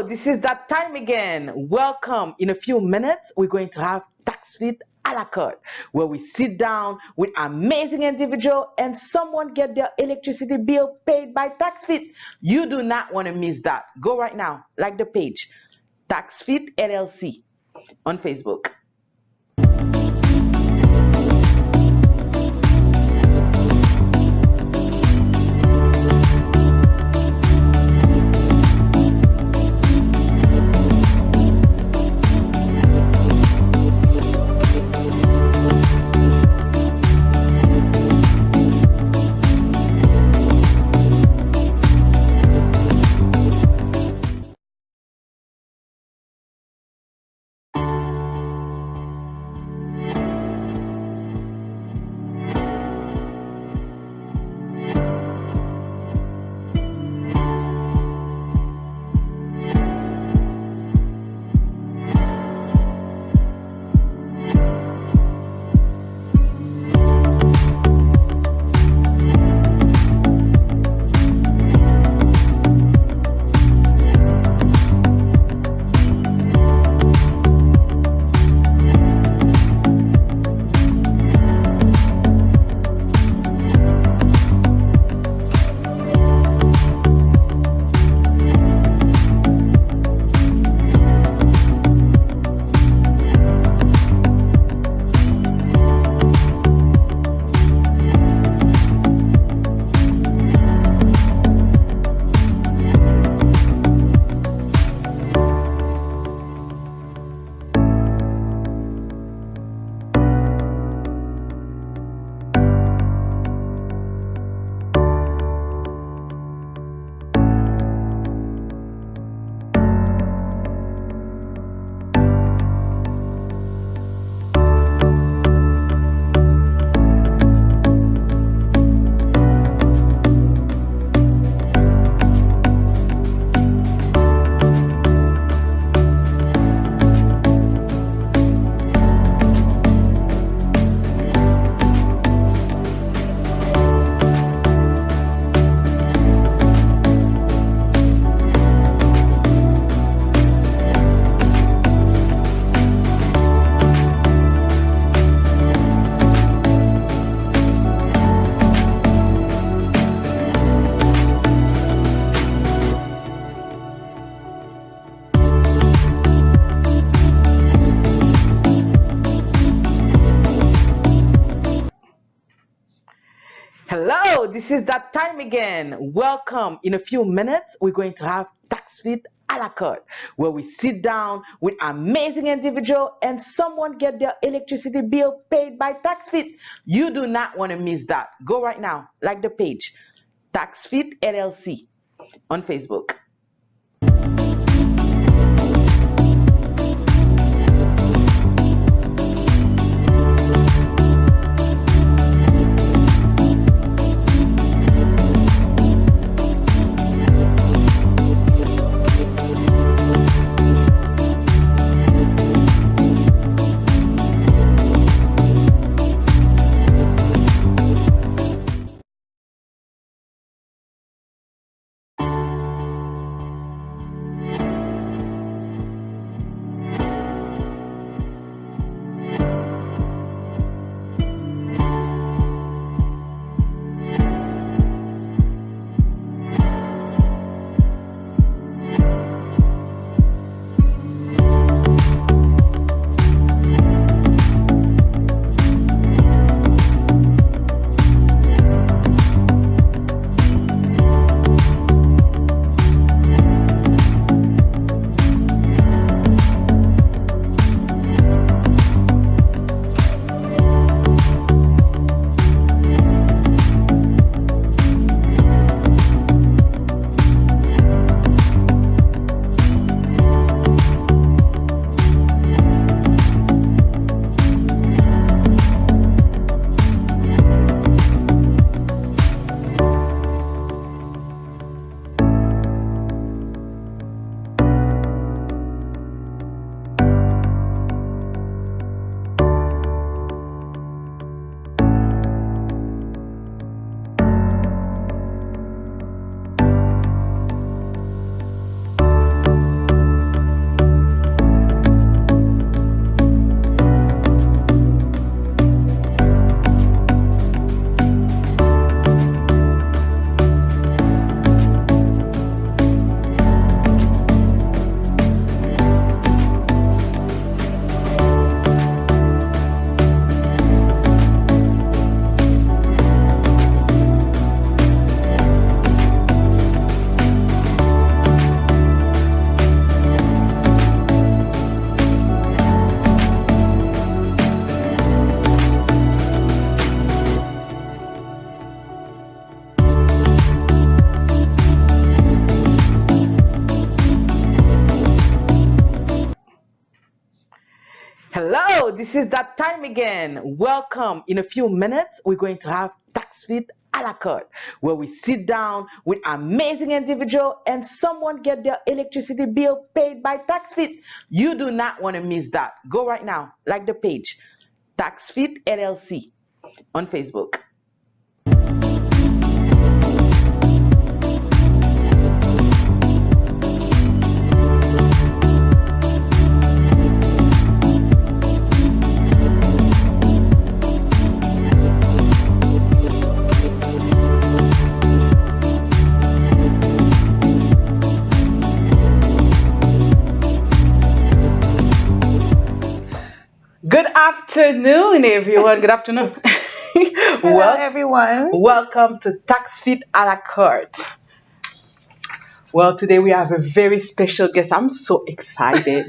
This is that time again. Welcome. In a few minutes, we're going to have taxfit a la carte, where we sit down with amazing individual and someone get their electricity bill paid by taxfit. You do not want to miss that. Go right now, like the page, taxfit LLC on Facebook. Hello, this is that time again. Welcome. In a few minutes, we're going to have taxfit a la carte, where we sit down with amazing individual and someone get their electricity bill paid by taxfit. You do not want to miss that. Go right now, like the page, taxfit LLC on Facebook. this is that time again. Welcome. In a few minutes, we're going to have taxfit a la carte, where we sit down with amazing individual and someone get their electricity bill paid by taxfit. You do not want to miss that. Go right now, like the page, taxfit LLC on Facebook. Good afternoon, everyone. Good afternoon. Hello, everyone. Welcome to taxfit a la carte. Well, today we have a very special guest. I'm so excited.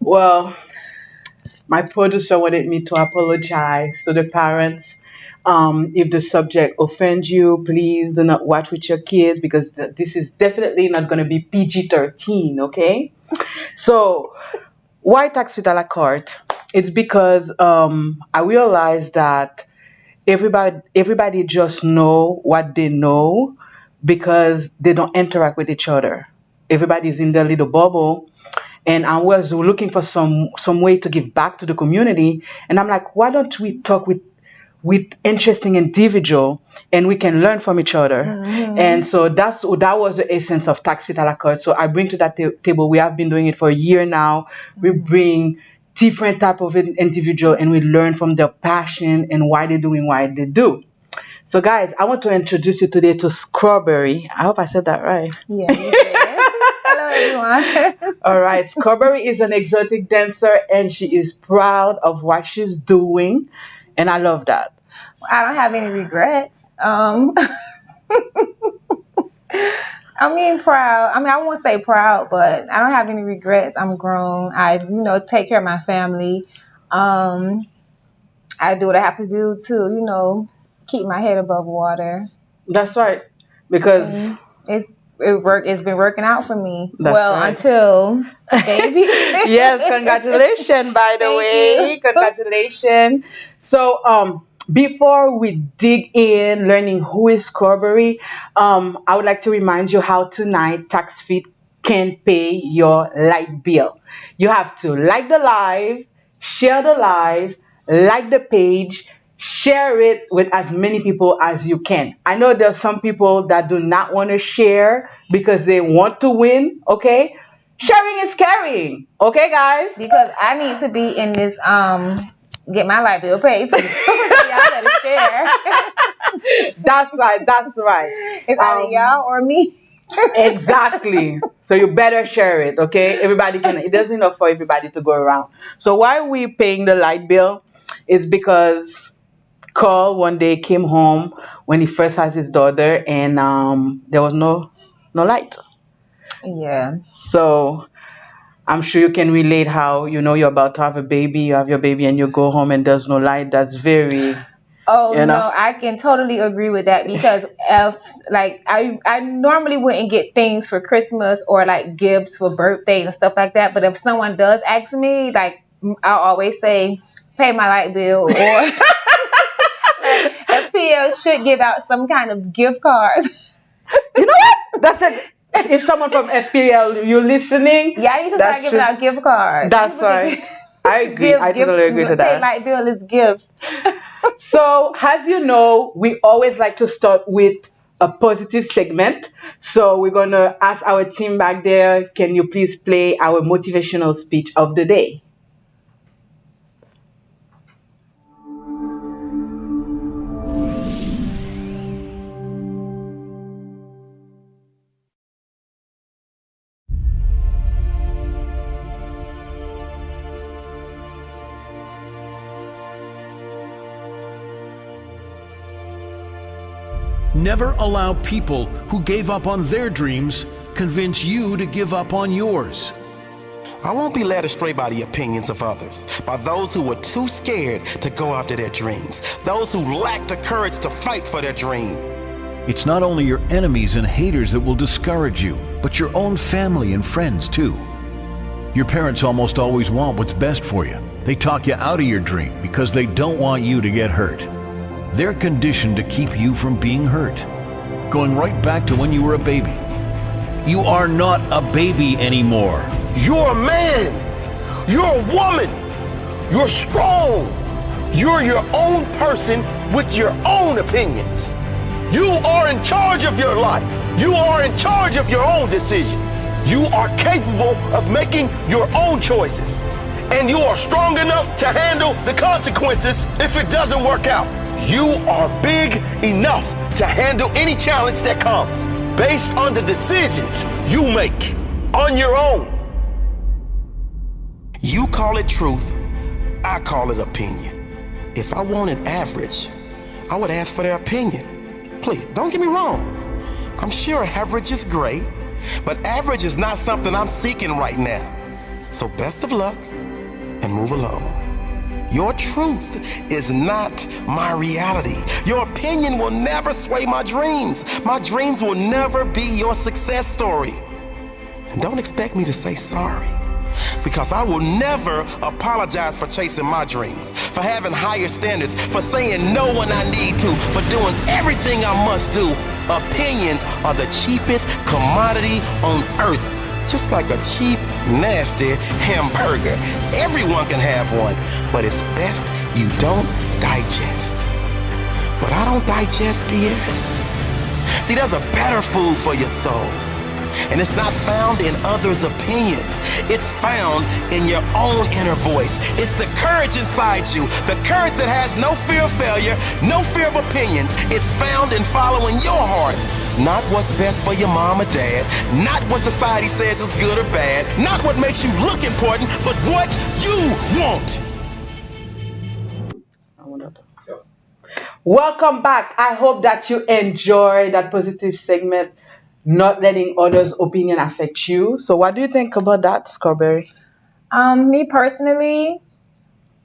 Well, my producer wanted me to apologize to the parents. If the subject offends you, please do not watch with your kids, because this is definitely not going to be PG-13, okay? So, why taxfit a la carte? It's because I realized that everybody just know what they know because they don't interact with each other. Everybody's in their little bubble, and I was looking for some way to give back to the community. And I'm like, why don't we talk with interesting individual, and we can learn from each other. And so that was the essence of taxfit a la carte. So I bring to that table, we have been doing it for a year now. We bring different type of individual, and we learn from their passion and why they're doing what they do. So guys, I want to introduce you today to Scrawberry. I hope I said that right. Yeah, you did. Hello, everyone. All right. Scrawberry is an exotic dancer, and she is proud of what she's doing. And I love that. I don't have any regrets. I mean, proud. I won't say proud, but I don't have any regrets. I'm grown. I, take care of my family. I do what I have to do to, keep my head above water. That's right. Because it's been working out for me. That's right. Until baby. Yes, congratulations, by the way. You. Congratulations. So, before we dig in learning who is Scrawberry, I would like to remind you how tonight taxfit can pay your light bill. You have to like the live, share the live, like the page, share it with as many people as you can. I know there's some people that do not want to share because they want to win, okay? Sharing is caring, okay, guys? Because I need to be in this, get my light bill paid too. Y'all better share. That's right. It's either y'all or me. Exactly. So you better share it, okay? It doesn't enough for everybody to go around. So why we paying the light bill is because Carl one day came home when he first has his daughter, and there was no light. Yeah. So I'm sure you can relate how, you're about to have a baby, you have your baby and you go home and there's no light. That's very... Oh, no, I can totally agree with that, because I normally wouldn't get things for Christmas or like gifts for birthday and stuff like that. But if someone does ask me, like, I'll always say, pay my light bill, or FPL should give out some kind of gift cards. You know what? That's it. If someone from FPL, you're listening. Yeah, I need to start giving out gift cards. That's right. I agree. I totally agree to that. Pay light bill is gifts. So, as you know, we always like to start with a positive segment. So we're going to ask our team back there, can you please play our motivational speech of the day? Never allow people who gave up on their dreams convince you to give up on yours. I won't be led astray by the opinions of others, by those who are too scared to go after their dreams, those who lack the courage to fight for their dream. It's not only your enemies and haters that will discourage you, but your own family and friends too. Your parents almost always want what's best for you. They talk you out of your dream because they don't want you to get hurt. They're conditioned to keep you from being hurt, going right back to when you were a baby. You are not a baby anymore. You're a man. You're a woman. You're strong. You're your own person with your own opinions. You are in charge of your life. You are in charge of your own decisions. You are capable of making your own choices. And you are strong enough to handle the consequences if it doesn't work out. You are big enough to handle any challenge that comes based on the decisions you make on your own. You call it truth, I call it opinion. If I wanted average, I would ask for their opinion. Please, don't get me wrong. I'm sure average is great, but average is not something I'm seeking right now. So best of luck and move along. Your truth is not my reality. Your opinion will never sway my dreams. My dreams will never be your success story. And don't expect me to say sorry, because I will never apologize for chasing my dreams, for having higher standards, for saying no when I need to, for doing everything I must do. Opinions are the cheapest commodity on earth. Just like a cheap, nasty hamburger. Everyone can have one, but it's best you don't digest. But I don't digest BS. See, there's a better food for your soul. And it's not found in others' opinions. It's found in your own inner voice. It's the courage inside you, the courage that has no fear of failure, no fear of opinions. It's found in following your heart. Not what's best for your mom or dad, not what society says is good or bad, not what makes you look important, but what you want. Welcome back. I hope that you enjoy that positive segment, not letting others' opinion affect you. So what do you think about that, Scrawberry? Me personally,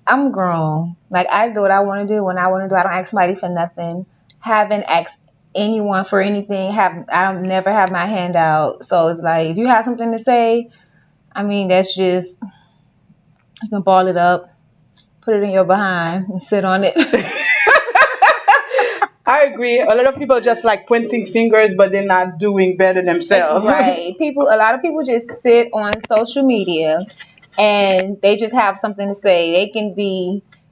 I'm grown. Like, I do what I want to do when I want to do. I don't ask somebody for nothing. Haven't asked anyone for anything. I don't never have my hand out. So it's like, if you have something to say, I mean, that's just, you can ball it up, put it in your behind, and sit on it. I agree. A lot of people just like pointing fingers, but they're not doing better themselves. Right. A lot of people just sit on social media and they just have something to say.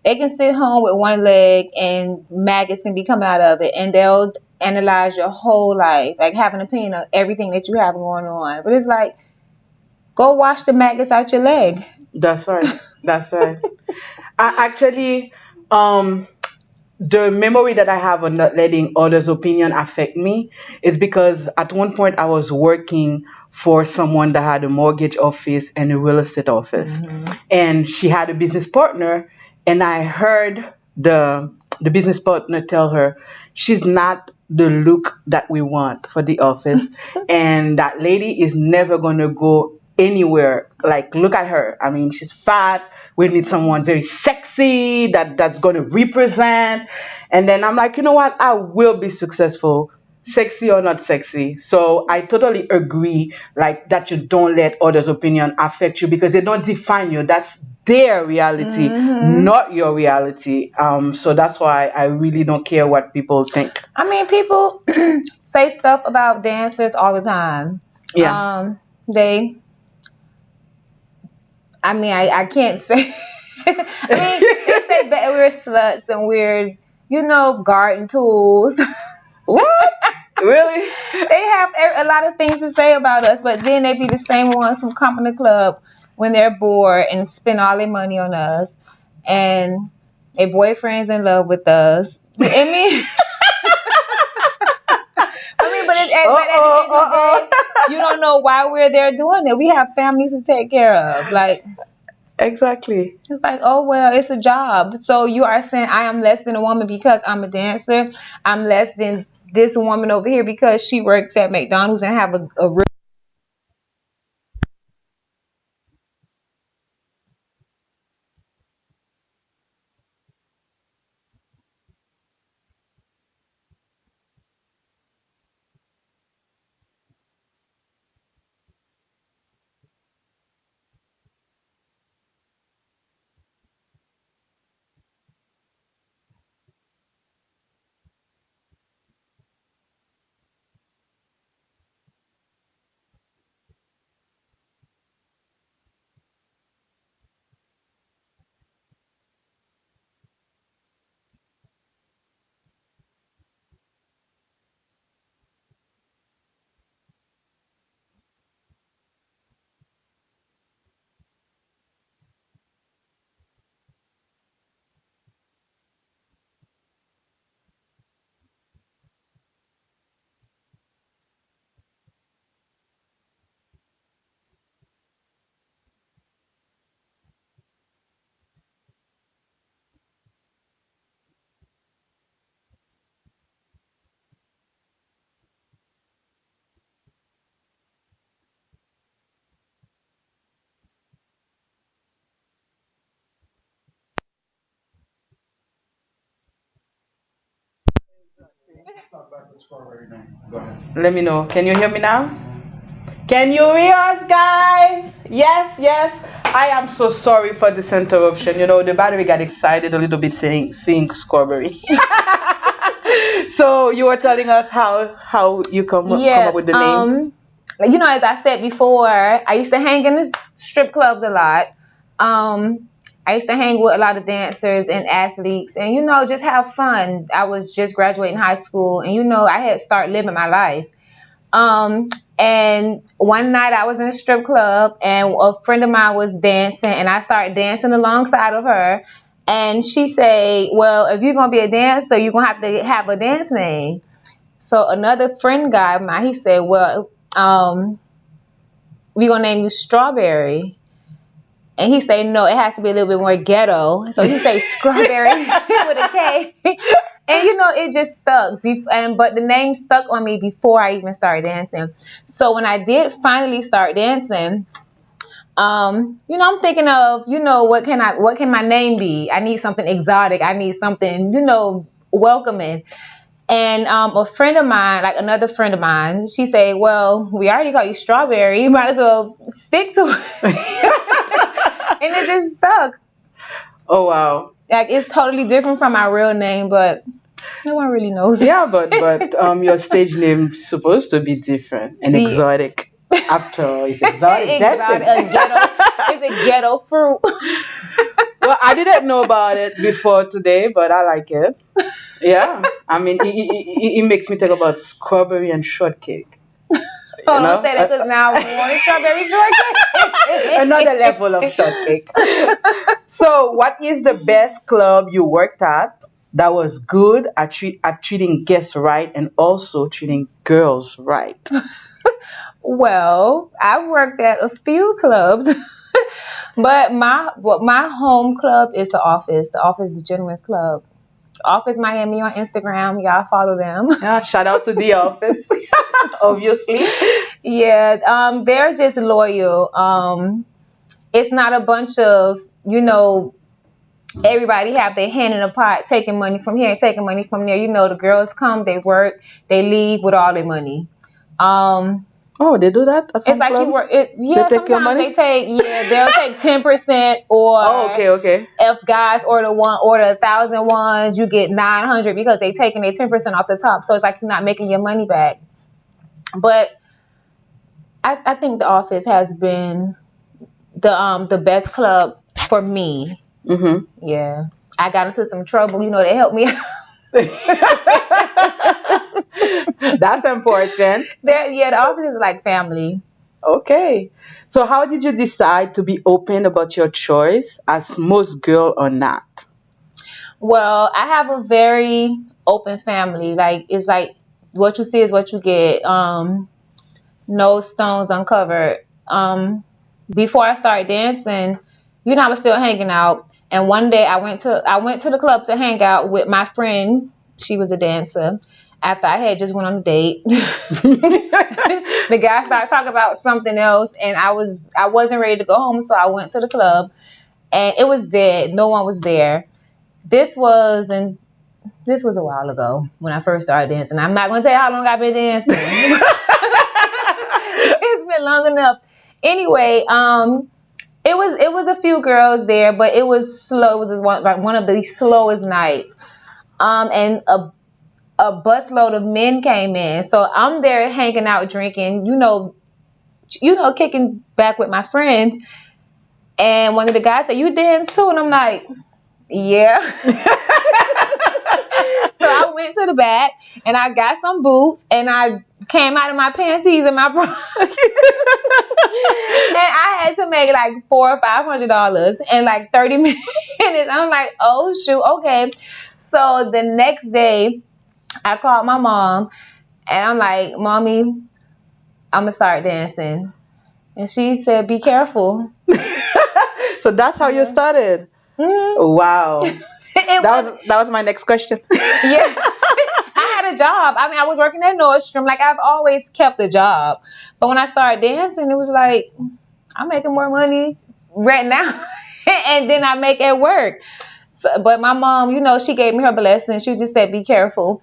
They can sit home with one leg and maggots can be coming out of it, and they'll analyze your whole life, like have an opinion of everything that you have going on. But it's like, go wash the maggots out your leg. That's right. That's right. I actually, the memory that I have on not letting others' opinion affect me is because at one point I was working for someone that had a mortgage office and a real estate office, and she had a business partner, and I heard the business partner tell her she's not the look that we want for the office, and that lady is never gonna go anywhere. Like, look at her. I mean, she's fat. We need someone very sexy that's going to represent. And then I'm like, you know what? I will be successful, sexy or not sexy. So I totally agree, like, that you don't let others' opinion affect you because they don't define you. That's their reality, not your reality. So that's why I really don't care what people think. I mean, people say stuff about dancers all the time. Yeah. I can't say. I mean, they say that we're sluts and we're, garden tools. What? Really? They have a lot of things to say about us, but then they be the same ones who come in the club when they're bored and spend all their money on us, and their boyfriend's in love with us. I mean, but at the end of the day, you don't know why we're there doing it. We have families to take care of. Like, exactly. it's like, oh, well, it's a job. So you are saying I am less than a woman because I'm a dancer. I'm less than this woman over here because she works at McDonald's and have a real. Let me know. Can you hear me now? Can you hear us, guys? Yes, yes. I am so sorry for this interruption. You know, the battery got excited a little bit seeing Scrawberry. So you were telling us how you come up Yeah. with the name. As I said before, I used to hang in the strip clubs a lot. I used to hang with a lot of dancers and athletes, and just have fun. I was just graduating high school, and I had started living my life. And one night I was in a strip club and a friend of mine was dancing and I started dancing alongside of her. And she said, well, if you're going to be a dancer, you're going to have a dance name. So another friend guy of mine, he said, well, we're going to name you Strawberry. And he said, no, it has to be a little bit more ghetto. So he said Scrawberry with a K. And it just stuck. But the name stuck on me before I even started dancing. So when I did finally start dancing, I'm thinking of, what can my name be? I need something exotic. I need something, welcoming. And a friend of mine, like another friend of mine, she said, well, we already call you Strawberry. You might as well stick to it. And it just stuck. Oh wow. Like it's totally different from my real name, but no one really knows it. Yeah, but your stage name's supposed to be different and exotic. After all, it's exotic. It's a ghetto fruit. Well, I didn't know about it before today, but I like it. Yeah, I mean, it makes me think about strawberry and shortcake. Oh, don't say that because now I want a strawberry shortcake. Another level of shortcake. So, what is the best club you worked at that was good at treating guests right and also treating girls right? Well, I worked at a few clubs, but my home club is the Office Gentlemen's Club. Office Miami on Instagram. Y'all follow them. Yeah, shout out to the office, obviously. Yeah, they're just loyal. It's not a bunch of, everybody have their hand in a pot, taking money from here and taking money from there. The girls come, they work, they leave with all their money. Oh, they do that? It's like you work. Sometimes they'll take 10% or. Oh, okay. If guys order 1,000 ones, you get 900 because they taking their 10% off the top. So it's like you're not making your money back. But I think the Office has been the best club for me. Mm-hmm. Yeah, I got into some trouble. They helped me out. That's important. The Office is like family. Okay. So how did you decide to be open about your choice as most girls are not? Well, I have a very open family. Like it's like what you see is what you get. No stones uncovered. Before I started dancing, I was still hanging out. And one day I went to the club to hang out with my friend. She was a dancer. After I had just went on a date, the guy started talking about something else, and I wasn't ready to go home, so I went to the club, and it was dead. No one was there. This was a while ago when I first started dancing. I'm not going to tell you how long I've been dancing. It's been long enough. Anyway, it was a few girls there, but it was slow. It was one of the slowest nights. And a busload of men came in. So I'm there hanging out, drinking, kicking back with my friends. And one of the guys said, "You dance too?" And I'm like, "Yeah." So I went to the back and I got some boots and I came out of my panties and my bra. And I had to make like $400 or $500 in like 30 minutes. I'm like, oh shoot, okay. So the next day I called my mom and I'm like, "Mommy, I'm gonna start dancing." And she said, "Be careful." So that's how you started. Mm-hmm. Wow. That was my next question. Yeah. I had a job. I mean, I was working at Nordstrom. Like, I've always kept a job. But when I started dancing, it was like, I'm making more money right now. And then I make it work. So, but my mom, she gave me her blessing. She just said, "Be careful."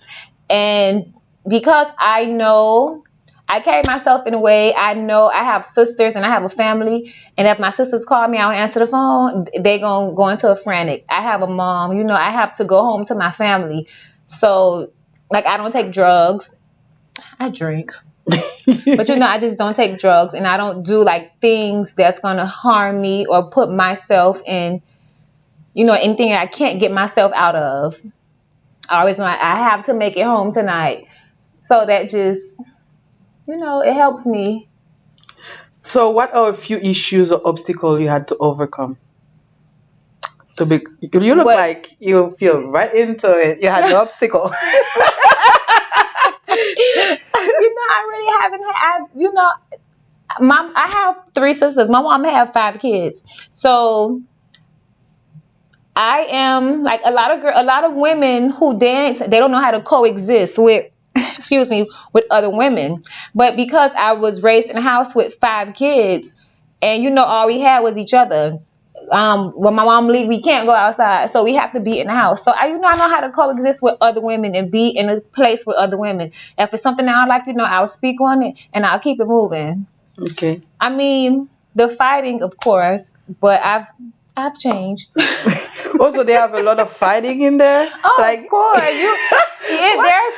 And because I know I carry myself in a way. I know I have sisters and I have a family, and if my sisters call me, I don't answer the phone. They gonna go into a frantic. I have a mom. I have to go home to my family. So, like, I don't take drugs. I drink. But I just don't take drugs, and I don't do like things that's gonna harm me or put myself in, anything I can't get myself out of. I always know I have to make it home tonight. So that just, it helps me. So, what are a few issues or obstacles you had to overcome? You look like you feel right into it. You had no obstacle. I really haven't I have 3 sisters. My mom had 5 kids. So I am like a lot of women who dance, they don't know how to coexist with with other women. But because I was raised in a house with 5 kids, and all we had was each other. When my mom leave, we can't go outside, so we have to be in the house. So I know how to coexist with other women and be in a place with other women. If it's something that I like, I'll speak on it and I'll keep it moving. Okay. I mean, the fighting, of course, but I've changed. Also, they have a lot of fighting in there. Oh, of course.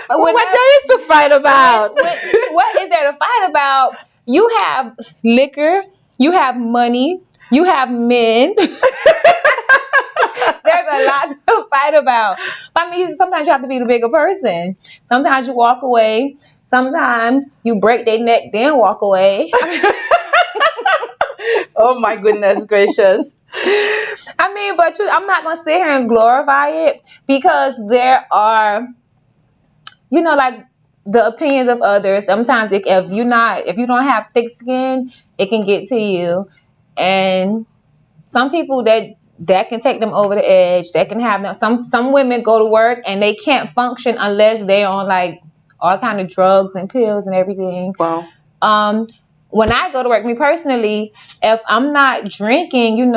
What there is to fight about? What is there to fight about? You have liquor, you have money, you have men. There's a lot to fight about. But I mean, sometimes you have to be the bigger person. Sometimes you walk away. Sometimes you break their neck, then walk away. Oh my goodness gracious. I mean, but I'm not going to sit here and glorify it, because there are, like the opinions of others. Sometimes if you don't have thick skin, it can get to you. And some people that can take them over the edge. That can have them. Some women go to work and they can't function unless they're on like all kind of drugs and pills and everything. Wow. When I go to work, me personally, if I'm not drinking,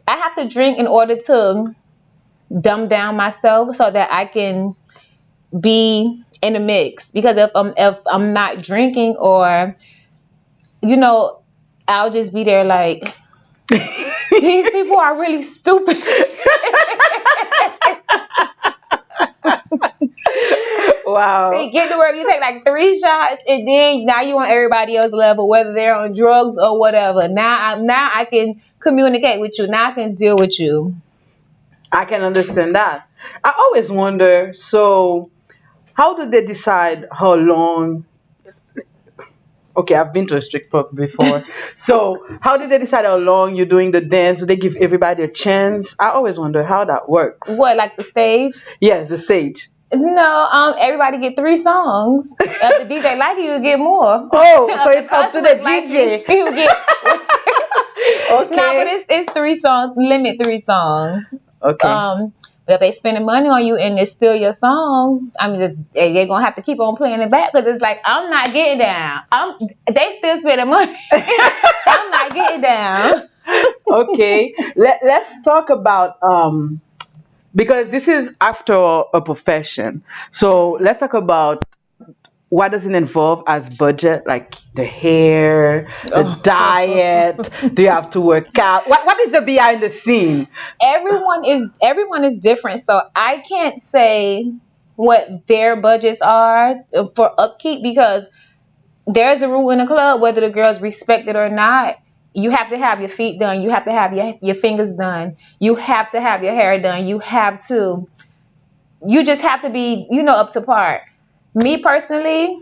I have to drink in order to dumb down myself so that I can be in the mix. Because if I'm not drinking, or I'll just be there like, these people are really stupid. Wow. You get to work, you take like 3 shots, and then now you on everybody else's level, whether they're on drugs or whatever. Now I can communicate with you. Now I can deal with you. I can understand that. I always wonder, so how do they decide how long? Okay, I've been to a strip club before. So how did they decide how long you're doing the dance? Do they give everybody a chance? I always wonder how that works. What, like the stage? Yes, the stage. No, everybody get 3 songs. If the DJ like you get more. Oh, so it's up to the DJ. You get. Okay. No, but it's 3 songs. Limit 3 songs. Okay. But if they spending money on you and it's still your song, I mean, they're gonna have to keep on playing it back, because it's like, I'm not getting down. They still spending money. I'm not getting down. Okay. Let's talk about because this is after a profession. So let's talk about what does it involve as budget, like the hair, the diet. Do you have to work out? What is the behind the scene? Everyone is different, so I can't say what their budgets are for upkeep, because there's a rule in the club, whether the girls respect it or not. You have to have your feet done. You have to have your fingers done. You have to have your hair done. You just have to be, up to par. Me personally,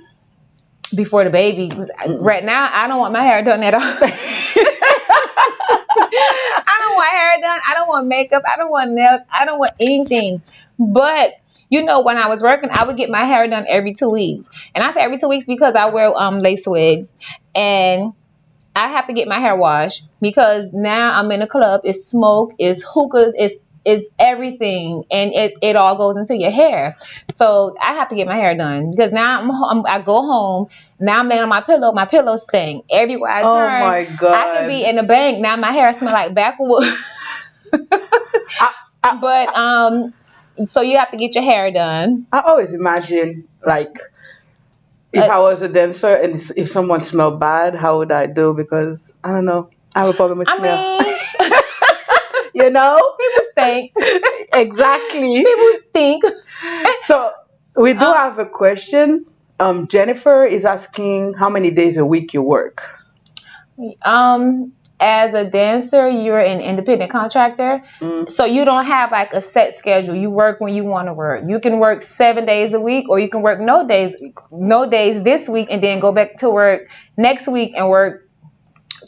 before the baby, right now, I don't want my hair done at all. I don't want hair done. I don't want makeup. I don't want nails. I don't want anything. But, when I was working, I would get my hair done every 2 weeks. And I say every 2 weeks because I wear lace wigs. And I have to get my hair washed, because now I'm in a club. It's smoke, it's hookah, it's everything, and it all goes into your hair. So I have to get my hair done, because now I go home. Now I'm laying on my pillow. My pillow stink everywhere I turn. Oh my God. I could be in the bank. Now my hair smell like backwood. But So you have to get your hair done. I always imagine, like, if I was a dancer and if someone smelled bad, how would I do? Because I don't know, I have a problem with I smell. mean, You know? people stink. Exactly. People stink. So we do have a question. Jennifer is asking how many days a week you work. As a dancer, you're an independent contractor, so you don't have like a set schedule. You work when you want to work. You can work 7 days a week, or you can work no days this week, and then go back to work next week and work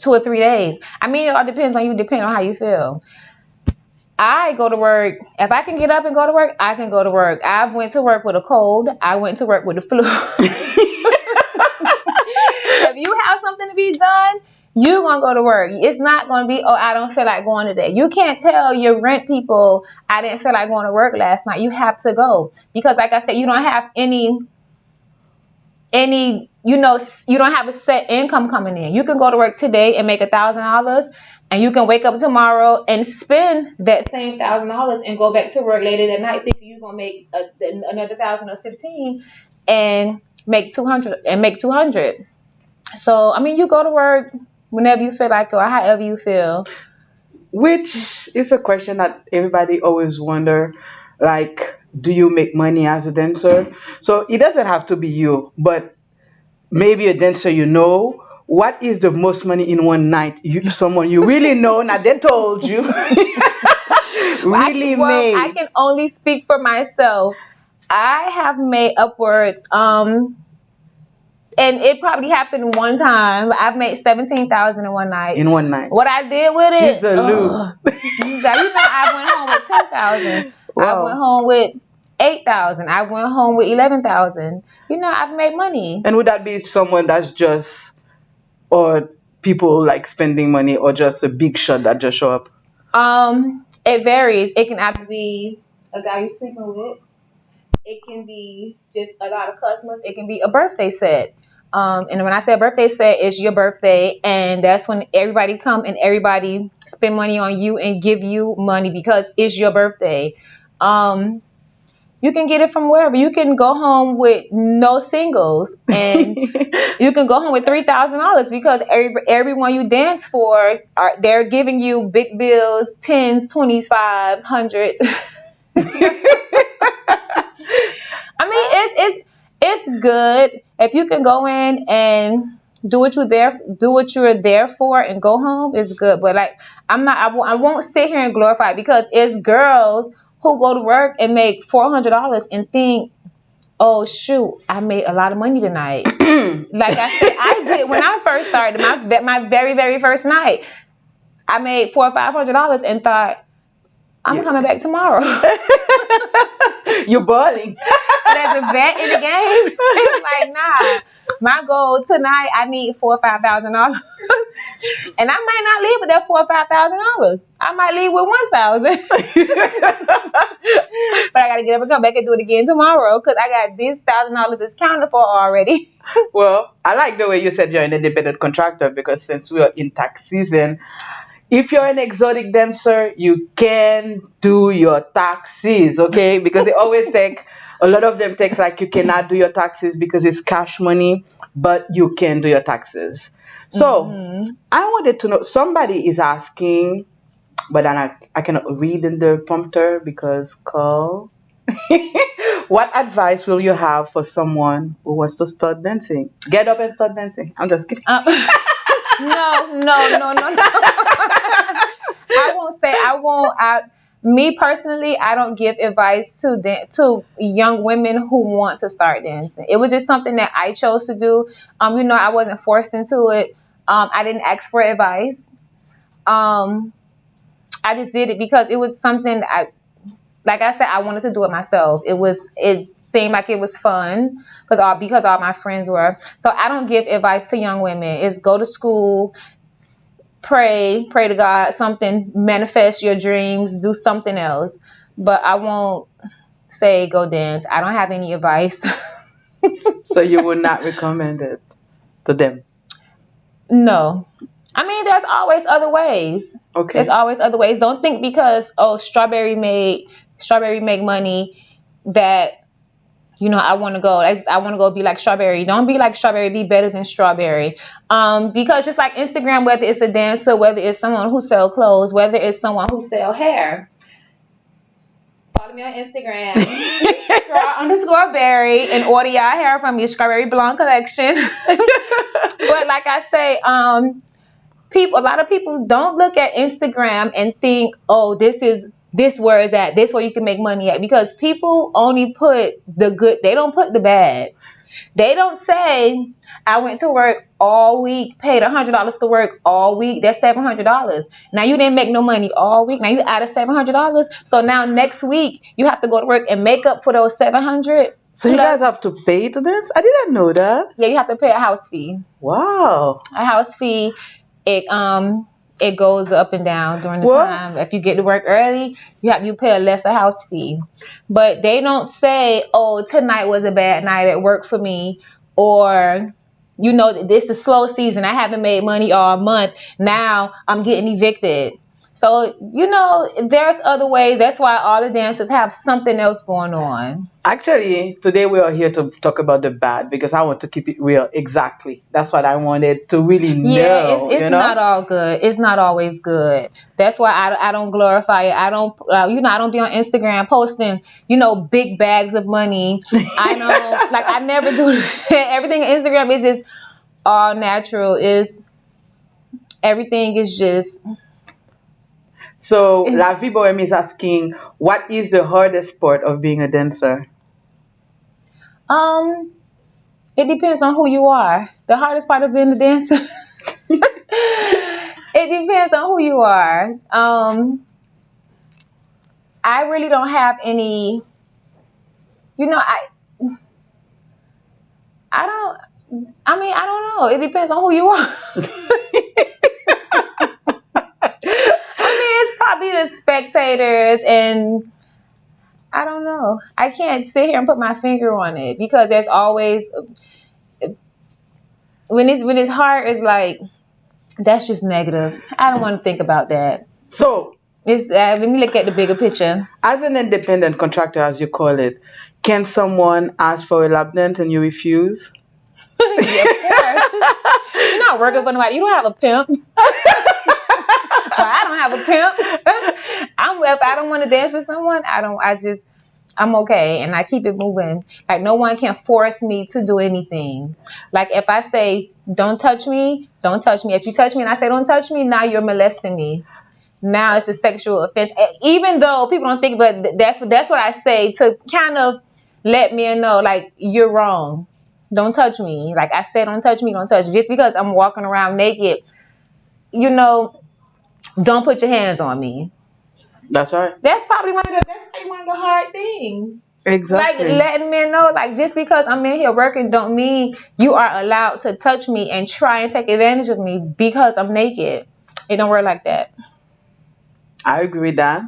2 or 3 days. I mean, it all depends on you, depending on how you feel. I go to work. If I can get up and go to work, I can go to work. I went to work with a cold. I went to work with the flu. If you have something to be done, you're going to go to work. It's not going to be, oh, I don't feel like going today. You can't tell your rent people, I didn't feel like going to work last night. You have to go. Because like I said, you don't have any, you don't have a set income coming in. You can go to work today and make $1,000, and you can wake up tomorrow and spend that same $1,000 and go back to work later that night thinking you're going to make another 1,000 or 15 and make 200. So, I mean, you go to work whenever you feel like it, or however you feel. Which is a question that everybody always wonder, like, do you make money as a dancer? So it doesn't have to be you, but maybe a dancer you know. What is the most money in one night? Someone you really know, not they told you, really made. I can only speak for myself. I have made upwards, and it probably happened one time. I've made 17,000 in one night. In one night. What I did with it? Jeez, I went home with 10,000. Wow. I went home with 8,000. I went home with 11,000. I've made money. And would that be someone that's just, or people like spending money, or just a big shot that just show up? It varies. It can either be a guy you're sleeping with. It can be just a lot of customers. It can be a birthday set. And when I say a birthday set, it's your birthday, and that's when everybody come and everybody spend money on you and give you money because it's your birthday. You can get it from wherever. You can go home with no singles, and you can go home with $3,000 because everyone you dance for, they're giving you big bills, 10s, 20s, 5s, 100s. I mean, it's good if you can go in and do what you're there for and go home. It's good, but like I won't sit here and glorify it because it's girls who go to work and make $400 and think, oh shoot, I made a lot of money tonight. Like I said, I did when I first started my very, very first night. I made $400 or $500 and thought, I'm coming back tomorrow. You're balling. But as a vet in the game, it's like, nah. My goal tonight, I need $4,000 or $5,000. And I might not leave with that $4,000 or $5,000. I might leave with $1,000. But I gotta get up and come back and do it again tomorrow because I got this $1,000 that's counted for already. Well, I like the way you said you're an independent contractor because since we are in tax season, if you're an exotic dancer, you can do your taxes, okay? Because they always take, a lot of them takes like you cannot do your taxes because it's cash money, but you can do your taxes. So I wanted to know, somebody is asking, but then I cannot read in the prompter because call. What advice will you have for someone who wants to start dancing? Get up and start dancing. I'm just kidding. No. Me personally, I don't give advice to young women who want to start dancing. It was just something that I chose to do. I wasn't forced into it. I didn't ask for advice. I just did it because it was something that like I said, I wanted to do it myself. It seemed like it was fun because all my friends were. So I don't give advice to young women. It's go to school, pray to God, something, manifest your dreams, do something else. But I won't say go dance. I don't have any advice. So you would not recommend it to them? No. I mean, there's always other ways. Okay. There's always other ways. Don't think because, Scrawberry made Strawberry make money, that I want to go. I want to go be like Strawberry. Don't be like Strawberry. Be better than Strawberry. Because just like Instagram, whether it's a dancer, whether it's someone who sell clothes, whether it's someone who sell hair, follow me on Instagram, _berry, and order y'all hair from your Scrawberry Blonde collection. But like I say, a lot of people don't look at Instagram and think, oh, this where it's at, this where you can make money at, because people only put the good, they don't put the bad. They don't say, I went to work all week, paid $100 to work all week, that's $700. Now you didn't make no money all week, now you out of $700, so now next week you have to go to work and make up for those $700. So you guys have to pay to dance? I didn't know that. Yeah, you have to pay a house fee. Wow. A house fee. It goes up and down during the time. If you get to work early, you pay a lesser house fee. But they don't say, oh, tonight was a bad night at work for me, or this is slow season, I haven't made money all month, now I'm getting evicted. So, there's other ways. That's why all the dancers have something else going on. Actually, today we are here to talk about the bad, because I want to keep it real. Exactly. That's what I wanted to really know. Yeah, it's not all good. It's not always good. That's why I don't glorify it. I don't, I don't be on Instagram posting, big bags of money. I don't, I never do that. Everything on Instagram is just all natural. Everything is just... So, La Vie Bohème is asking, what is the hardest part of being a dancer? It depends on who you are. The hardest part of being a dancer, it depends on who you are. I really don't have any, I don't know. It depends on who you are. It's probably the spectators, and I don't know. I can't sit here and put my finger on it, because there's always, when it's hard, it's like, that's just negative. I don't want to think about that. So let me look at the bigger picture. As an independent contractor, as you call it, can someone ask for a lap dance and you refuse? Yeah, of course. You're not working for nobody. You don't have a pimp. Well, I don't have a pimp. If I don't want to dance with someone, I'm okay, and I keep it moving. Like, no one can force me to do anything. Like, if I say, don't touch me, don't touch me. If you touch me and I say, don't touch me, now you're molesting me. Now it's a sexual offense. Even though people don't think, but that's what I say to kind of let men know, like, you're wrong. Don't touch me. Like I said, don't touch me, don't touch me. Just because I'm walking around naked, don't put your hands on me. That's right. That's probably one of the hard things. Exactly. Like, letting men know, like, just because I'm in here working don't mean you are allowed to touch me and try and take advantage of me because I'm naked. It don't work like that. I agree with that.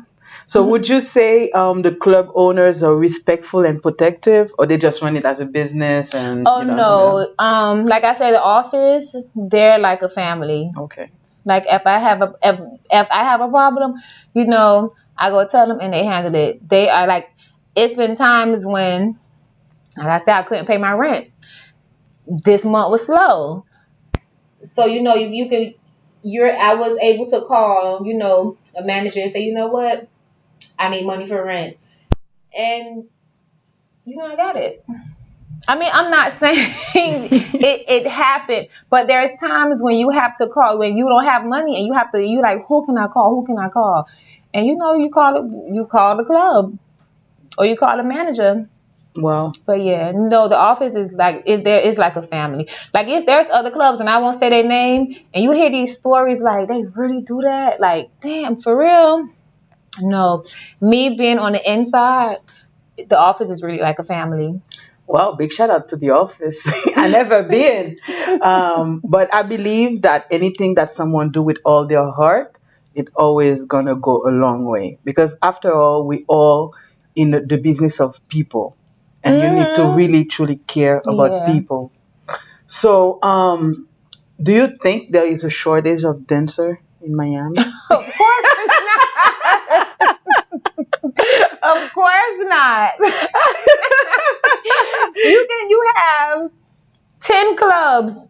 So would you say the club owners are respectful and protective, or they just run it as a business? And no. Like I said, the office, they're like a family. Okay. Like, if I have a problem, I go tell them and they handle it. They are like, it's been times when, like I said, I couldn't pay my rent. This month was slow. So, I was able to call, a manager and say, you know what? I need money for rent. And, I got it. I mean, I'm not saying it happened, but there's times when you have to call, when you don't have money, and you like, who can I call? And you call the club, or you call the manager. Wow. But yeah, no, the office is like, it's like a family. Like, there's other clubs, and I won't say their name, and you hear these stories like, they really do that? Like, damn, for real? No, me being on the inside, the office is really like a family. Well, big shout out to the office. I never been. But I believe that anything that someone do with all their heart, it always gonna go a long way. Because after all, we all in the business of people. And you need to really, truly care about people. So, do you think there is a shortage of dancer in Miami? Of course not. Of not. You have 10 clubs.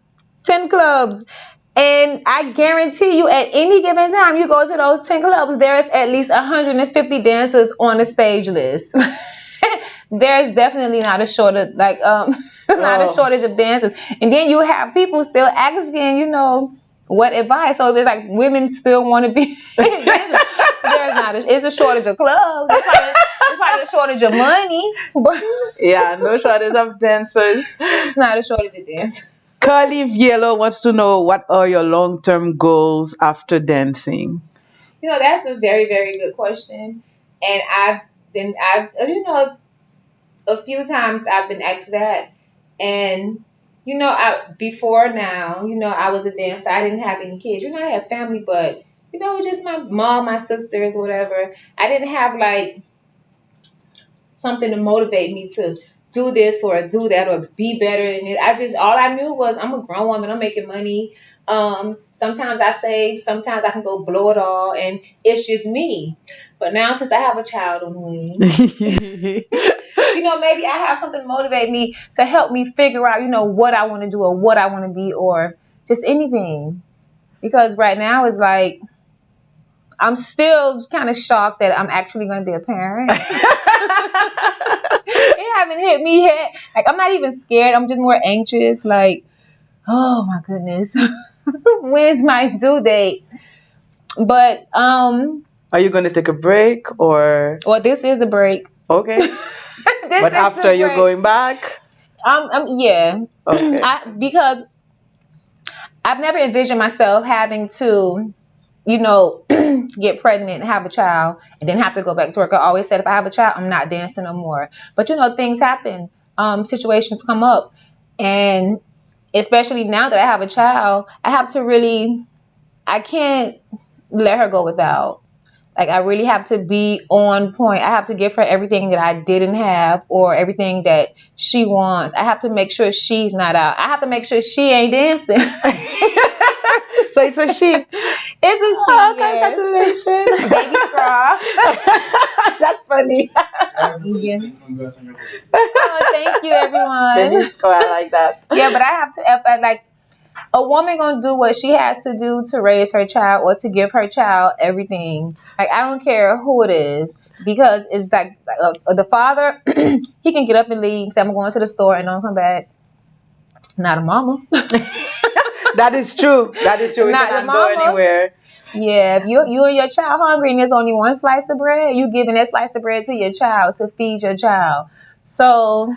And I guarantee you, at any given time you go to those 10 clubs, there's at least 150 dancers on the stage list. There's definitely not a shortage, not a shortage of dancers. And then you have people still asking, what advice. So it's like women still want to be dancers. It's a shortage of clubs. It's probably a shortage of money. But Yeah, no shortage of dancers. it's not a shortage of dancers. Curly Yellow wants to know, what are your long-term goals after dancing? That's a very, very good question. And a few times I've been asked that. And, before now, I was a dancer. I didn't have any kids. I had family, but, just my mom, my sisters, whatever. I didn't have, something to motivate me to do this or do that or be better in it. All I knew was I'm a grown woman. I'm making money. Sometimes I save. Sometimes I can go blow it all. And it's just me. But now since I have a child on the way, maybe I have something to motivate me to help me figure out, what I want to do or what I want to be or just anything. Because right now it's like, I'm still kind of shocked that I'm actually going to be a parent. It haven't hit me yet. I'm not even scared. I'm just more anxious. Oh my goodness. When's my due date? But, Are you going to take a break or? Well, this is a break. Okay. But after you're going back? Yeah. Okay. Because I've never envisioned myself having to, get pregnant and have a child and then have to go back to work. I always said if I have a child, I'm not dancing no more. But, things happen. Situations come up. And especially now that I have a child, I can't let her go without. I really have to be on point. I have to give her everything that I didn't have or everything that she wants. I have to make sure she's not out. I have to make sure she ain't dancing. So it's a she. It's a she. Oh, yes. congratulations. Baby Scraw. That's funny. Oh, thank you, everyone. Baby Scraw, I like that. Yeah, but I have to, a woman gonna do what she has to do to raise her child or to give her child everything. I don't care who it is, because it's the father, he can get up and leave, say I'm going to the store and don't come back. Not a mama. That is true. We cannot go anywhere. Yeah, if you and your child hungry and there's only one slice of bread, you giving that slice of bread to your child to feed your child. So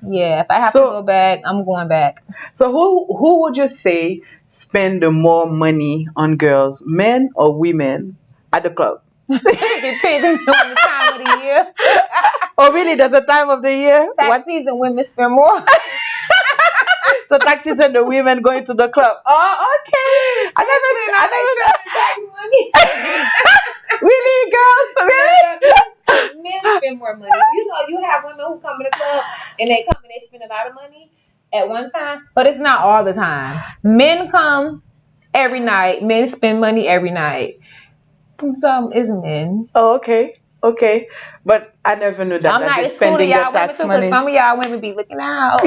yeah, if I have to go back, I'm going back. So who would you say spend the more money on girls, men or women at the club? Depending on the time of the year. Oh really? There's a time of the year? Tax season, women spend more. So tax season, the women going to the club. Oh, okay. I never money. Really, girls? Really? Men spend more money. You have women who come to the club and they spend a lot of money at one time, but it's not all the time. Men come every night. Men spend money every night. So it's men. Oh, okay. But I never knew that. I'm not excluding y'all women too, because some of y'all women be looking out.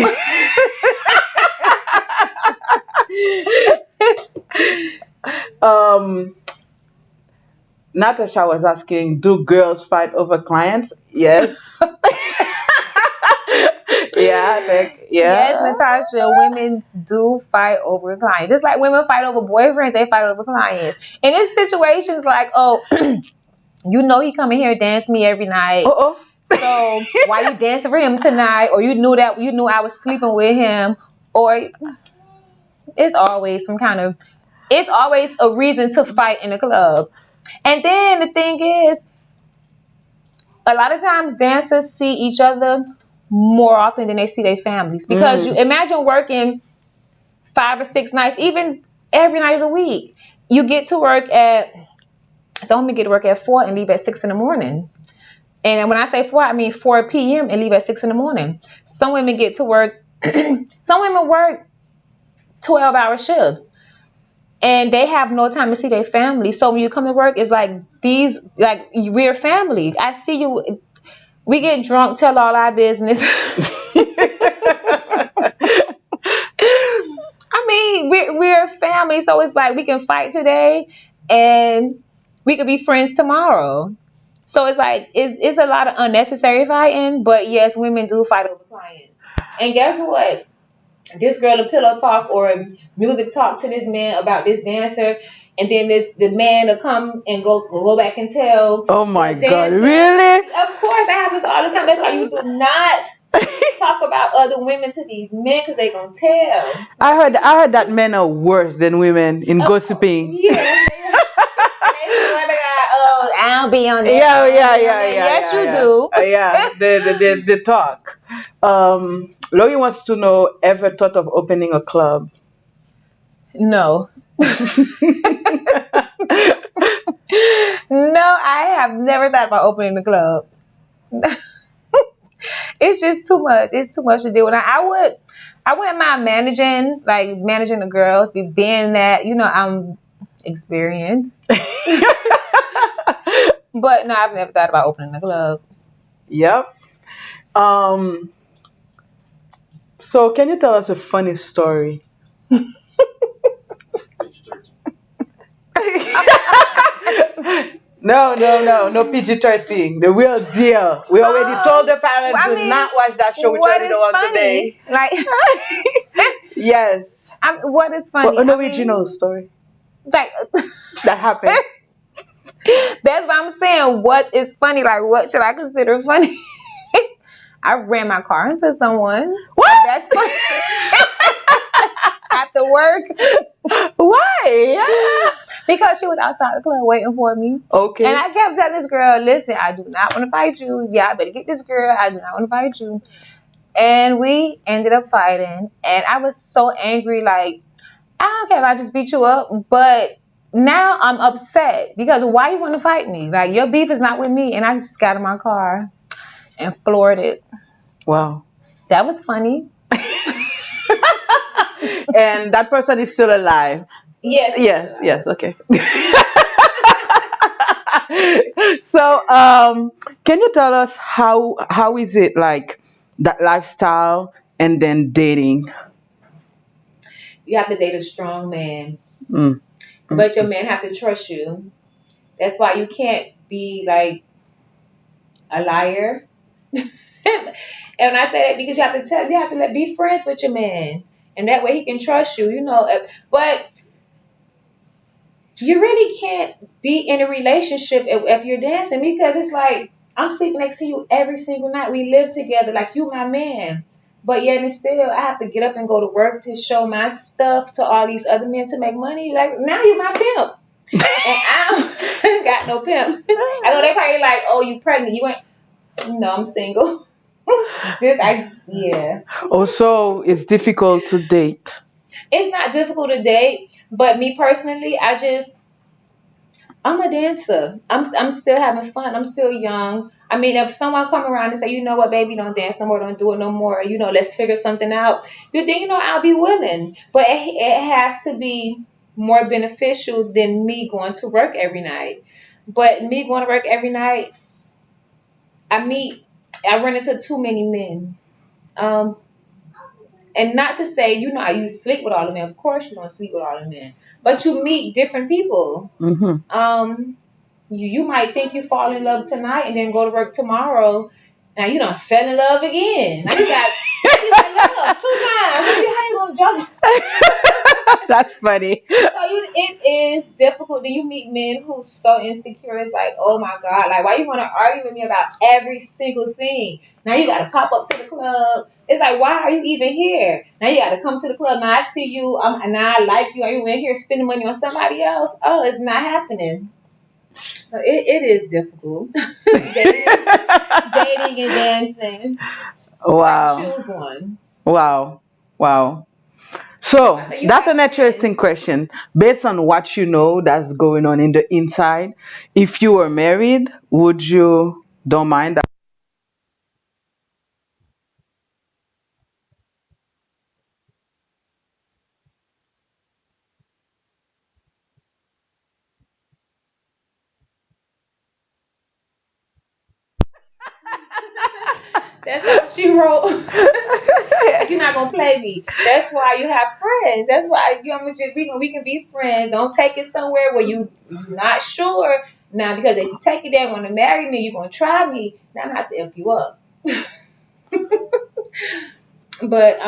Natasha was asking, do girls fight over clients? Yes. Yes, Natasha, women do fight over clients. Just like women fight over boyfriends, they fight over clients. And it's situations like, oh, he come in here and dance me every night. So why you dancing for him tonight? Or you knew I was sleeping with him. Or it's always it's always a reason to fight in a club. And then the thing is, a lot of times dancers see each other more often than they see their families. Because you imagine working 5 or 6 nights, even every night of the week. You get to work some women get to work at 4 and leave at 6 in the morning. And when I say 4, I mean 4 p.m. and leave at 6 in the morning. Some women get to work, some women work 12-hour shifts. And they have no time to see their family. So when you come to work, it's like we're family. I see you. We get drunk, tell all our business. I mean, we're a family, so it's like we can fight today and we could be friends tomorrow. So it's like it's a lot of unnecessary fighting, but yes, women do fight over clients. And guess what? This girl a pillow talk or music talk to this man about this dancer, and then the man will come and go back and tell Oh the my God, dancer. really? Of course, that happens all the time. That's why you do not talk about other women to these men because they gonna tell. I heard that men are worse than women in gossiping. Yeah. They swear to God, oh, I'll be on that. Yeah, I'll yeah, be on yeah, that. yeah, Yes, yeah, you yeah. do. Yeah, the talk. Lori wants to know, ever thought of opening a club? No. No, I have never thought about opening the club. It's just too much. It's too much to do. And I wouldn't mind managing, like managing the girls, be being that, I'm experienced. But no, I've never thought about opening the club. Yep. Um, so can you tell us a funny story? No, PG-13. The real deal. We already told the parents, I do mean, not watch that show with your what is little one funny? today. Like, Yes. what is But funny? an I original mean, story like, that happened. that's what I'm saying. What is funny? Like, what should I consider funny? I ran my car into someone. What? That's funny. After work. Why? Because she was outside the club waiting for me. Okay. And I kept telling this girl, listen, I do not want to fight you. Yeah, I better get this girl. I do not want to fight you. And we ended up fighting. And I was so angry, like, I don't care if I just beat you up, but now I'm upset because why you want to fight me? Like, your beef is not with me. And I just got in my car and floored it. Wow. That was funny. And that person is still alive. Yes. Yes, okay. So, can you tell us how is it like that lifestyle and then dating? You have to date a strong man, Mm. but your man have to trust you. That's why you can't be like a liar. And I say that because you have to be friends with your man, and that way he can trust you. But you really can't be in a relationship if you're dancing because it's like I'm sleeping next to you every single night. We live together like you my man. But yet and still, I have to get up and go to work to show my stuff to all these other men to make money. Like now you're my pimp, and I don't got no pimp. I know they probably like, oh, you pregnant? You ain't? No, I'm single. Yeah. Also, it's difficult to date. It's not difficult to date, but me personally, I'm a dancer. I'm still having fun. I'm still young. I mean, if someone come around and say, you know what, baby, don't dance no more, don't do it no more, let's figure something out, I'll be willing. But it has to be more beneficial than me going to work every night. But me going to work every night, I meet, I run into too many men. Um, and not to say, you sleep with all the men. Of course, you don't sleep with all the men, but you meet different people. Mm-hmm. You might think you fall in love tonight and then go to work tomorrow. Now you done fell in love again. Now you in love 2 times. How you gonna juggle? That's funny. It is difficult. Do you meet men who's so insecure? It's like, oh my God, like why you want to argue with me about every single thing? Now you got to pop up to the club. It's like, why are you even here? Now you got to come to the club. Now I see you. And now I like you. Are you in here spending money on somebody else? Oh, it's not happening. So it is difficult. Dating and dancing. Wow. Choose one. Wow. So So you that's have an interesting question. Based on what you know that's going on in the inside, if you were married, would you don't mind that? That's how she wrote. Like, you're not gonna play me. That's why you have friends. That's why we can be friends. Don't take it somewhere where you're not sure. Now, because if you take it there, want to marry me, you're gonna try me. Now I'm gonna have to F you up. But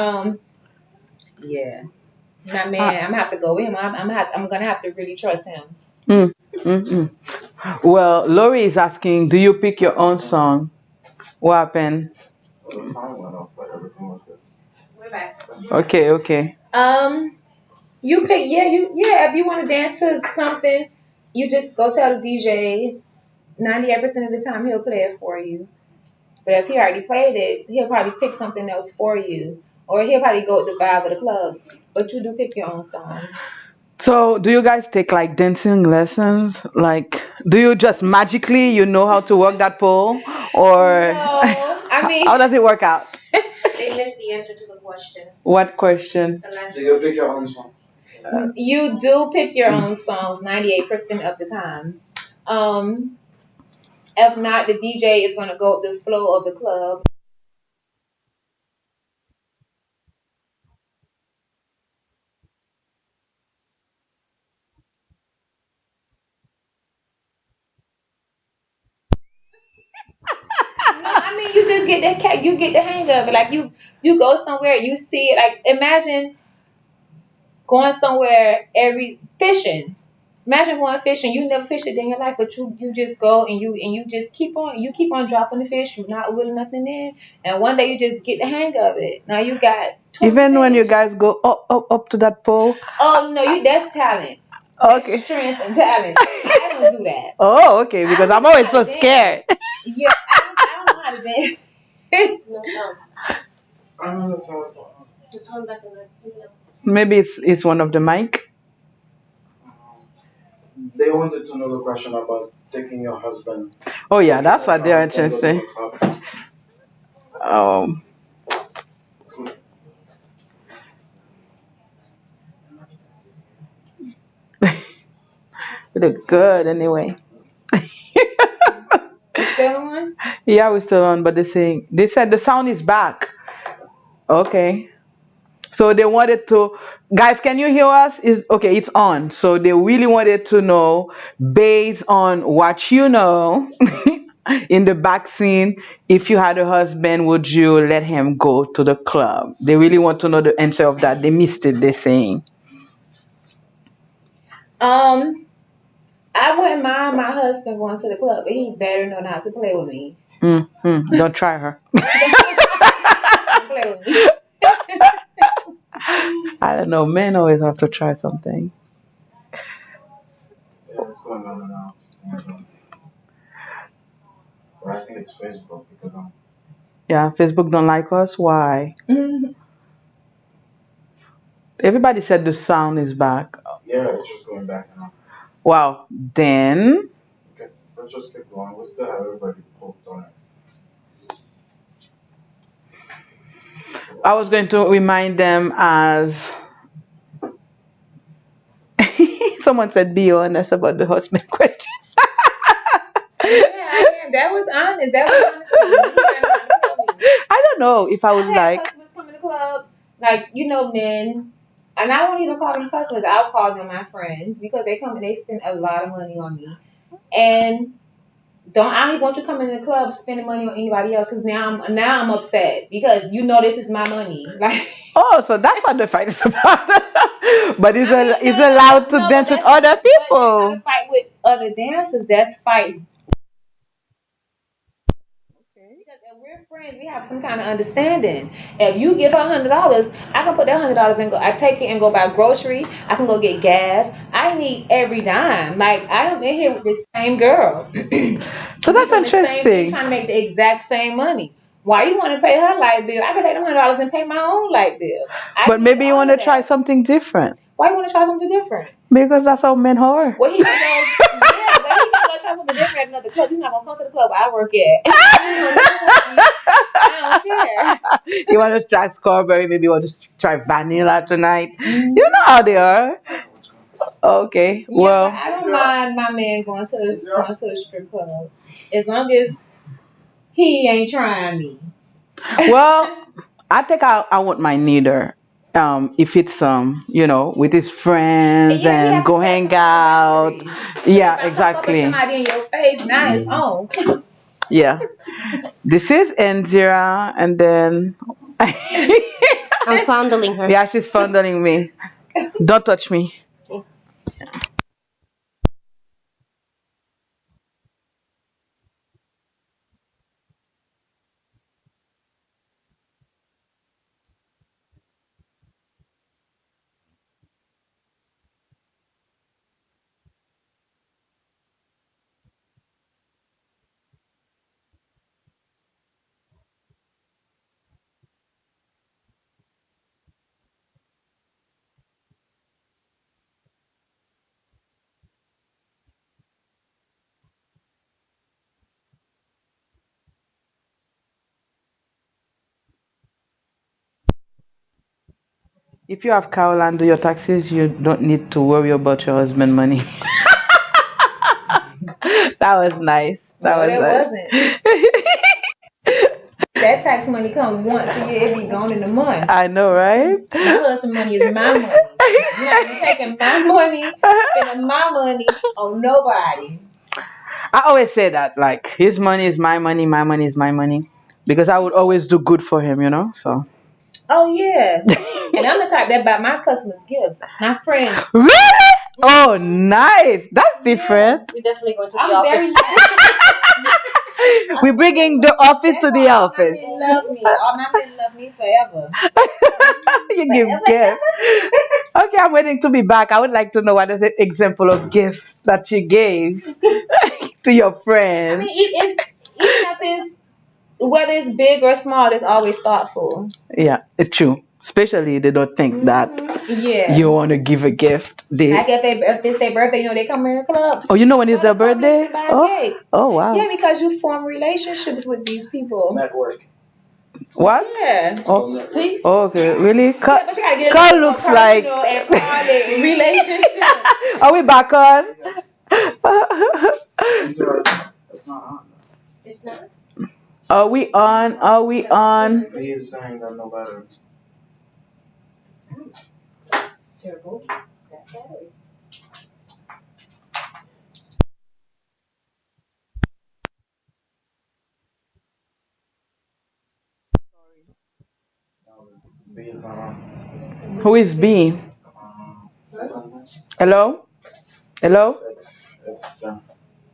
yeah. Now, man, I'm gonna have to go with him. I'm gonna have to really trust him. Mm, mm, mm. Well, Lori is asking, do you pick your own song? What happened? The song went off, but everything was good. We're back. Okay. You pick, if you want to dance to something, you just go tell the DJ. 98% of the time, he'll play it for you. But if he already played it, he'll probably pick something else for you, or he'll probably go with the vibe of the club. But you do pick your own songs. So, do you guys take like dancing lessons? Like, do you just magically you know how to work that pole, or No, I mean, how does it work out? they missed the answer to the question. What question? So you pick your own song. You do pick your own songs 98% of the time. If not, the DJ is gonna go with the flow of the club. No, I mean you just get you get the hang of it. Like you go somewhere, you see it. Like imagine going somewhere every fishing. Imagine going fishing. You never fished a day in your life, but you just go and you just keep on dropping the fish. You're not willing nothing in, and one day you just get the hang of it. Now you got 20 Even when you fish. guys go up to that pole. Oh no, that's talent. Okay. That's strength and talent. I don't do that. Oh, okay. Because I'm always so scared. Yeah, I don't know how to dance. I don't know the song. Maybe it's one of the mic. They wanted to know the question about taking your husband. Oh yeah, that's what they're Go to interested. the club. Um, you look good anyway. Still on? Yeah, we're still on, but they said the sound is back. Okay. So they wanted to, guys, can you hear us? Is okay, it's on. So they really wanted to know, based on what you know in the back scene, if you had a husband, would you let him go to the club? They really want to know the answer of that. They missed it, they're saying. I wouldn't mind my husband going to the club, but he better know not to play with me. Don't try her. Don't play with me. I don't know. Men always have to try something. Yeah, it's going on and out. But I think it's Facebook because I'm. Yeah, Facebook don't like us. Why? Everybody said the sound is back. Yeah, it's just going back and out. Wow. Then Okay, let's just keep going. We still have everybody hooked on it. I was going to remind them as someone said, be honest about the husband question. Yeah, that was honest. That was honest. I don't know if I would I had like. customers come to the club, like men, and I won't even call them customers. I'll call them my friends because they come and they spend a lot of money on me, and I don't even want you coming to the club spending money on anybody else because now I'm upset because this is my money. Like, Oh, so that's what the fight is about. But I mean, is no, allowed to no, dance but with other but that's not a people. fight with other dancers. That's fights. Because if we're friends, we have some kind of understanding. If you give her $100, I can put that $100 and go. I take it and go buy grocery. I can go get gas. I need every dime. Like I am in here with this same girl. So that's We doing the same thing, interesting. trying to make the exact same money. Why you want to pay her light bill? I can take them $100 and pay my own light bill. I But need maybe you all want of to try that. something different. Why you want to try something different? Because that's how men are. Well, he can go. Yeah, but he can go try something different at another club. He's not gonna come to the club I work at. I don't care. You want to try Scrawberry, maybe you want to try vanilla tonight. Mm-hmm. You know how they are. Okay, Yeah, but well, I don't mind my man going to a strip club as long as he ain't trying me. Well, I think I won't mind neither. If it's with his friends Yeah, he and have to go set hang some own out. boundaries. Because if Yeah, I pop up with exactly. somebody in your face, now it's on. Yeah. This is Indira, and then I'm fondling her. yeah, she's fondling me. Don't touch me. If you have Karoll-Ann do your taxes, you don't need to worry about your husband money. That was nice. That No, was that wasn't. nice. That tax money come once a year, it be gone in a month. I know, right? My husband money is my money. You're not gonna be taking my money, spending my money on nobody. I always say that, like, his money is my money is my money, because I would always do good for him. So. Oh yeah. And I'm the type that buy my customers gifts, my friends. Really? Oh, nice. That's different. We're definitely going to the I'm very office. We're bringing the office to the all my office. men love me. All my men love me forever. You give gifts. Okay, I'm waiting to be back. I would like to know what is the example of gift that you gave to your I friends. mean, it's even if it's whether it's big or small, it's always thoughtful. Yeah, it's true. Especially they don't think that Yeah. you want to give a gift. Like if it's their birthday, they come in the club. Oh, you know when it's their Buy birthday? a Oh, cake. oh wow. Yeah, because you form relationships with these people. Network. What? Yeah. Oh, Peace. okay, really? Yeah, but you gotta get a Carl little more looks like. personal and private relationship. Are we back on? It's not on. It's not. Are we on? Are we on? He is saying that no better. Terrible. That battery. B is not on. Who is B? Um, Hello? Hello? it's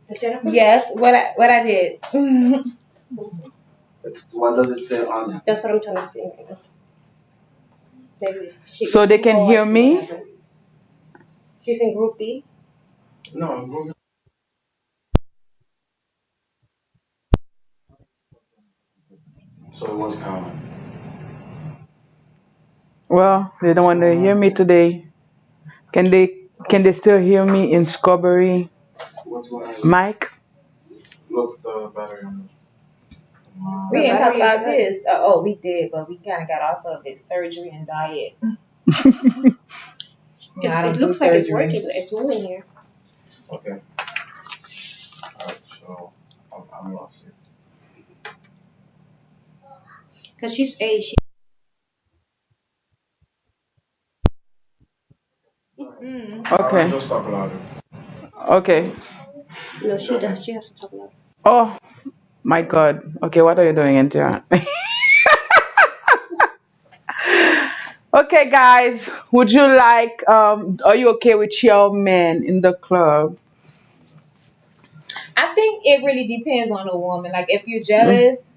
Miss Jennifer? Yes, what I did. it's what does it say on? That's what I'm trying to see right now. Maybe So they can I hear see me? what happened. She's in group B. No. So it was common. Well, they don't want to hear me today. Can they still hear me in Scrawberry? What's going on? Mike? Look the battery on We didn't talk battery is about good. this. Oh, we did, but we kind of got off of it. Surgery and diet. No, I don't It do looks like it's surgery. working. It's moving here. Okay. Alright, so I'm lost here. Because she's A. She. Okay. Just talk louder. Okay. No, she does. She has to talk about it. Oh my God. Okay, what are you doing, Intera? Okay, guys. Would you like? Are you okay with your man in the club? I think it really depends on the woman. Like if you're jealous,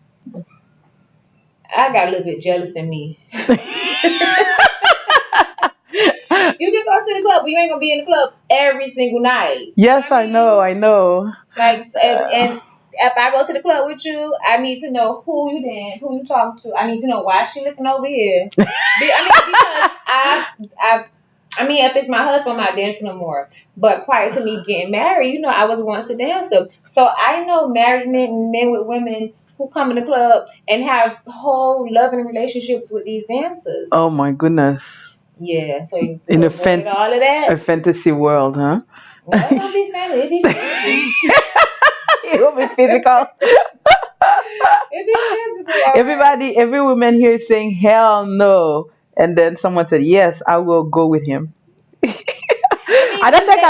I got a little bit jealous in me. You can go to the club, but you ain't gonna be in the club every single night. Yes, I know. I know. Like, and if I go to the club with you, I need to know who you dance, who you talk to. I need to know why she looking over here. I mean, if it's my husband, I'm not dancing no more. But prior to me getting married, I was once a dancer. So I know married men with women who come in the club and have whole loving relationships with these dancers. Oh my goodness. Yeah, so you In a avoid all of that. a fantasy world, huh? Well, it don't be family, it be physical. It will be physical. It be All right. Every woman here is saying hell no, and then someone said yes, I will go with him. I mean, I don't think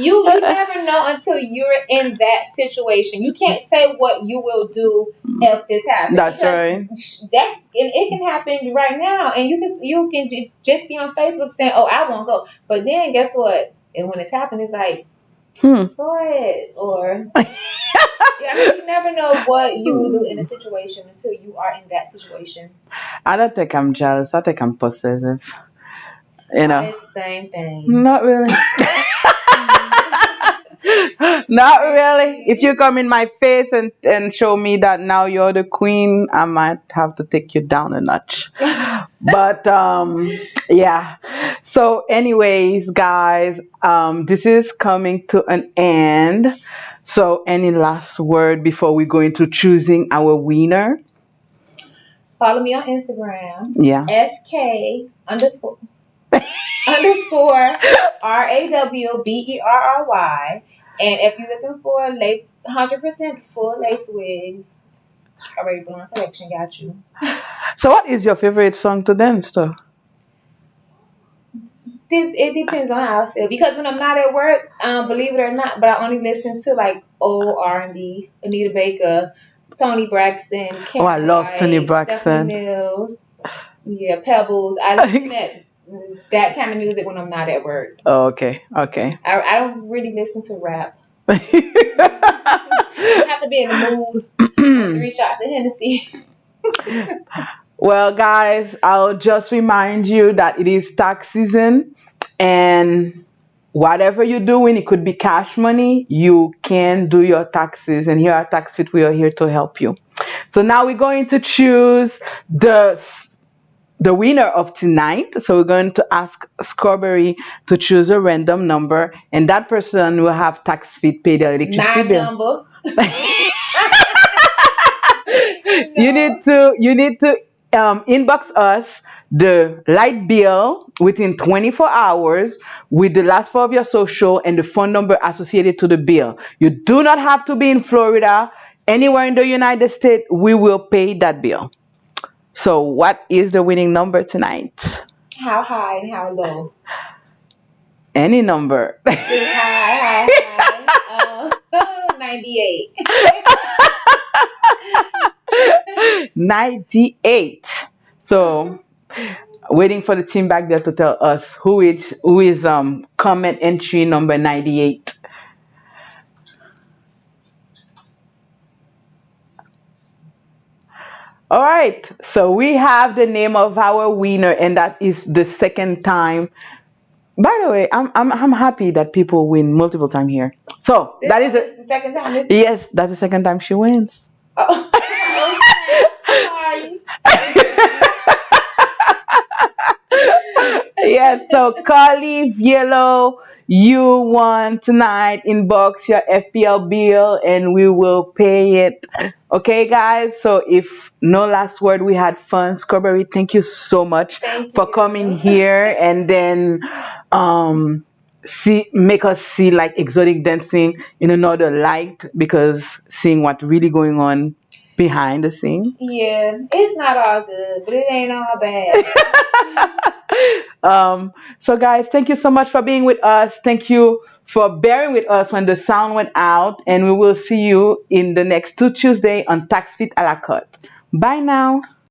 you never know until you're in that situation. You can't say what you will do if this happens That's because right. that and it can happen right now, and you can just be on Facebook saying, "Oh, I won't go," but then guess what? And when it's happened, it's like, Hmm. "Go ahead," or yeah. I mean, you never know what you will do in a situation until you are in that situation. I don't think I'm jealous. I think I'm possessive. You know, It's the same thing. not really. Not really. If you come in my face and show me that now you're the queen, I might have to take you down a notch. But yeah. So, anyways, guys, this is coming to an end. So, any last word before we go into choosing our winner? Follow me on Instagram, Yeah. SK underscore RAWBERRY. And if you're looking for 100% full lace wigs, Strawberry Blonde Collection got you. So, what is your favorite song to dance to? It depends on how I feel because when I'm not at work, believe it or not, but I only listen to like old R&B, Anita Baker, Tony Braxton, Oh, I Karen love Tony White, Stephanie Braxton. Mills, yeah, Pebbles. I listen to that kind of music when I'm not at work. Oh, okay, okay. I don't really listen to rap. I have to be in the mood on 3 shots of Hennessy. Well, guys, I'll just remind you that it is tax season, and whatever you're doing, it could be cash money, you can do your taxes. And here at TaxFit, we are here to help you. So now we're going to choose the winner of tonight. So we're going to ask Scrawberry to choose a random number, and that person will have TaxFit pay their electricity My bill. number. You need to inbox us the light bill within 24 hours with the last four of your social and the phone number associated to the bill. You do not have to be in Florida. Anywhere in the United States, we will pay that bill. So, what is the winning number tonight? How high and how low? Any number. Just high. 98. 98. So, waiting for the team back there to tell us who is comment entry number 98. All right. So we have the name of our winner, and that is the second time. By the way, I'm happy that people win multiple times here. So that is This is the second time this. yes, that's the second time she wins. Oh, sorry. Yes, so Carly Yellow, you won tonight. Inbox your FPL bill and we will pay it. Okay, guys. So if no last word, we had fun. Scrawberry, thank you so much Thank for you. coming here and then make us see like exotic dancing in another light, because seeing what really going on behind the scene. Yeah, it's not all good, but it ain't all bad. So guys, thank you so much for being with us. Thank you for bearing with us when the sound went out, and we will see you in the next 2 Tuesday on Tax Fit a la carte. Bye now.